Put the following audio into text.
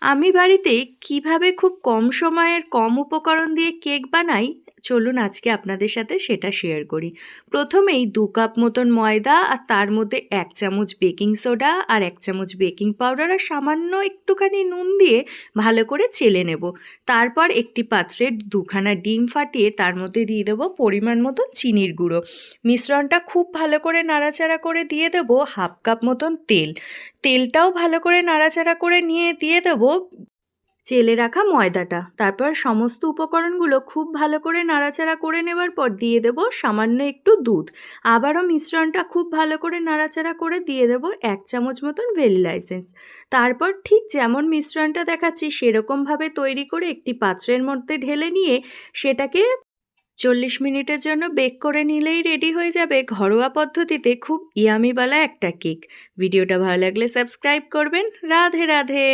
আমি বাড়িতে কিভাবে খুব কম সময়ের কম উপকরণ দিয়ে কেক বানাই, চলুন আজকে আপনাদের সাথে সেটা শেয়ার করি। প্রথমেই 2 কাপ মতন ময়দা আর তার মধ্যে 1 চামচ বেকিং সোডা আর 1 চামচ বেকিং পাউডার আর সামান্য একটুখানি নুন দিয়ে ভালো করে চেলে নেব। তারপর একটি পাত্রে 2 খানা ডিম ফাটিয়ে তার মধ্যে দিয়ে দেবো পরিমাণ মতন চিনির গুঁড়ো। মিশ্রণটা খুব ভালো করে নাড়াচাড়া করে দিয়ে দেবো হাফ কাপ মতন তেল। তেলটাও ভালো করে নাড়াচাড়া করে নিয়ে দিয়ে দেবো চেলে রাখা ময়দাটা। তারপর সমস্ত উপকরণগুলো খুব ভালো করে নাড়াচাড়া করে নেবার পর দিয়ে দেবো সামান্য একটু দুধ। আবারও মিশ্রণটা খুব ভালো করে নাড়াচাড়া করে দিয়ে দেবো 1 চামচ মতন ভ্যানিলা এসেন্স। তারপর ঠিক যেমন মিশ্রণটা দেখাচ্ছি সেরকমভাবে তৈরি করে একটি পাত্রের মধ্যে ঢেলে নিয়ে সেটাকে 40 মিনিটের জন্য বেক করে নিলেই রেডি হয়ে যাবে ঘরোয়া পদ্ধতিতে খুব ইয়ামিওয়ালা একটা কেক। ভিডিওটা ভালো লাগলে সাবস্ক্রাইব করবেন। রাধে রাধে।